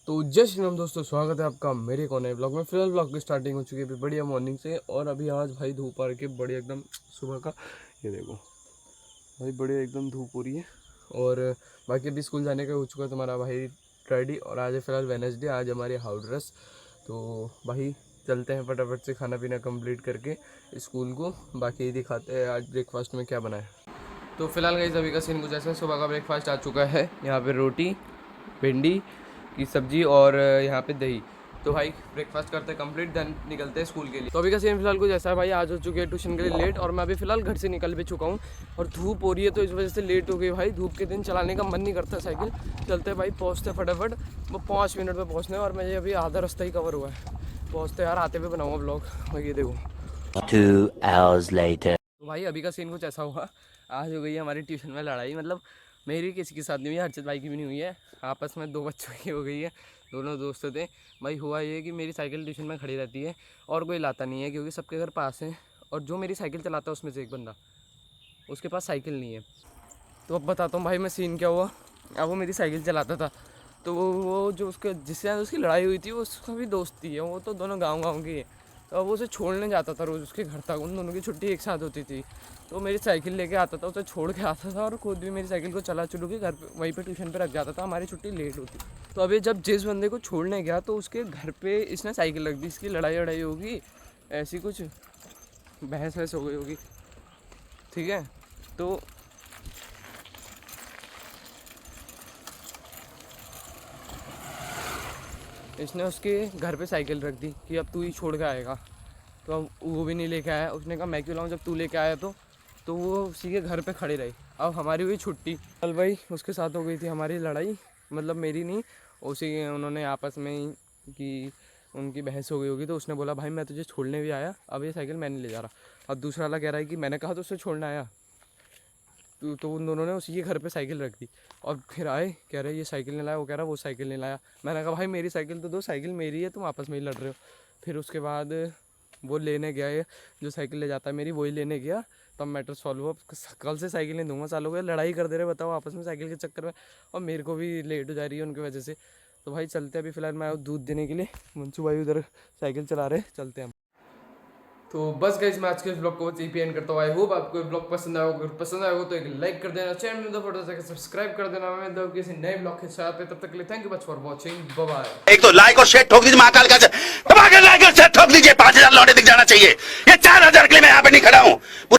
तो जय श्री राम दोस्तों, स्वागत है आपका मेरे को नए ब्लॉग में। फिलहाल ब्लॉग की स्टार्टिंग हो चुकी है अभी बढ़िया मॉर्निंग से। और अभी आज भाई धूप आ रही है बढ़िया एकदम सुबह का। ये देखो भाई बढ़िया एकदम धूप हो रही है। और बाकी अभी स्कूल जाने का हो चुका है तुम्हारा भाई रेडी। और आज है फिलहाल वेडनेसडे, आज हमारी हाउस ड्रेस। तो भाई चलते हैं फटाफट से खाना पीना कंप्लीट करके स्कूल को। बाकी ये दिखाते हैं आज ब्रेकफास्ट में क्या बना है। तो फिलहाल गाइस अभी का सीन कुछ ऐसा है, सुबह का ब्रेकफास्ट आ चुका है। यहाँ पे रोटी, भिंडी की सब्जी और यहाँ पे दही। तो भाई ब्रेकफास्ट करते हैं कंप्लीट, देन निकलते हैं स्कूल के लिए। तो अभी का सीन फिलहाल कुछ ऐसा है भाई, आज हो चुके हैं ट्यूशन के लिए लेट। और मैं अभी फिलहाल घर से निकल भी चुका हूँ और धूप हो रही है तो इस वजह से लेट हो गई भाई। धूप के दिन चलाने का मन नहीं करता साइकिल। चलते भाई, पहुँचते फटाफट, वो 5 मिनट में पहुँचने। और मुझे अभी आधा रास्ता ही कवर हुआ है, पहुँचते यार आते हुए बनाऊँगा ब्लॉग। भाई ये देखो 2 hours later. तो भाई अभी का सीन कुछ ऐसा हुआ, आज हो गई है हमारी ट्यूशन में लड़ाई। मतलब मेरी किसी के साथ नहीं हुई है, हर्षित भाई की भी नहीं हुई है, आपस में 2 बच्चों की हो गई है। दोनों दोस्त थे भाई। हुआ ये कि मेरी साइकिल ट्यूशन में खड़ी रहती है और कोई लाता नहीं है क्योंकि सबके घर पास है। और जो मेरी साइकिल चलाता है उसमें से एक बंदा, उसके पास साइकिल नहीं है। तो अब बताता हूँ भाई मैं सीन क्या हुआ। अब वो मेरी साइकिल चलाता था, तो वो जो उसके जिससे उसकी लड़ाई हुई थी वो उसका भी दोस्त थी। वो तो दोनों गाँव के। तो अब वो उसे छोड़ने जाता था रोज़ उसके घर तक, उन दोनों की छुट्टी एक साथ होती थी। तो मेरी साइकिल लेके आता था, उसे छोड़ के आता था और खुद भी मेरी साइकिल को चला चुलू के घर पे वहीं पे ट्यूशन पे रख जाता था। हमारी छुट्टी लेट होती। तो अभी जब जिस बंदे को छोड़ने गया तो उसके घर पे इसने साइकिल रख दी। इसकी लड़ाई वड़ाई होगी, ऐसी कुछ बहस वहस हो गई होगी, ठीक है। तो इसने उसके घर पे साइकिल रख दी कि अब तू ही छोड़ के आएगा। तो अब वो भी नहीं लेके आया। उसने कहा मैं क्यों लाऊं जब तू लेके आया। तो वो उसी के घर पे खड़ी रही। अब हमारी हुई छुट्टी। कल भाई उसके साथ हो गई थी हमारी लड़ाई, मतलब मेरी नहीं, उसी उन्होंने आपस में ही कि उनकी बहस हो गई होगी। तो उसने बोला भाई मैं तुझे छोड़ने भी आया, अब ये साइकिल मैं नहीं ले जा रहा। अब दूसरा वाला कह रहा है कि मैंने कहा तो उससे छोड़ना आया। तो उन दोनों ने उसी के घर पे साइकिल रख दी। और फिर आए, कह रहे ये साइकिल नहीं लाया, वो कह रहा वो साइकिल नहीं लाया। मैंने कहा भाई मेरी साइकिल तो दो, साइकिल मेरी है, तुम आपस में ही लड़ रहे हो। फिर उसके बाद वो लेने गया है, जो साइकिल ले जाता है मेरी वही लेने गया। तब मैटर सॉल्व हुआ। कल से साइकिल नहीं दूंगा, साल हो गया लड़ाई कर दे रहे बताओ आपस में साइकिल के चक्कर में। और मेरे को भी लेट हो जा रही है उनकी वजह से। तो भाई चलते अभी फिलहाल मैं दूध देने के लिए, मंसू भाई उधर साइकिल चला रहे, चलते हैं। तो बस गाइस मैं आज के इस ब्लॉग को यहीं पे एंड करता हूँ। आई होप आपको ब्लॉग पसंद आया होगा। अगर पसंद आया हो तो एक लाइक कर देना, चैनल में फोटो से सब्सक्राइब कर देना। मैं मिलता हूँ किसी नए ब्लॉग के साथ, तब तक के लिए thank you much for watching, bye bye. एक तो लाइक और शेयर ठोक दीजिए, महाकाल का दबा के लाइक और शेयर ठोक दीजिए। 5,000 लौटे दिख जाना चाहिए। ये 4,000 के लिए मैं यहाँ पे नहीं खड़ा हूँ।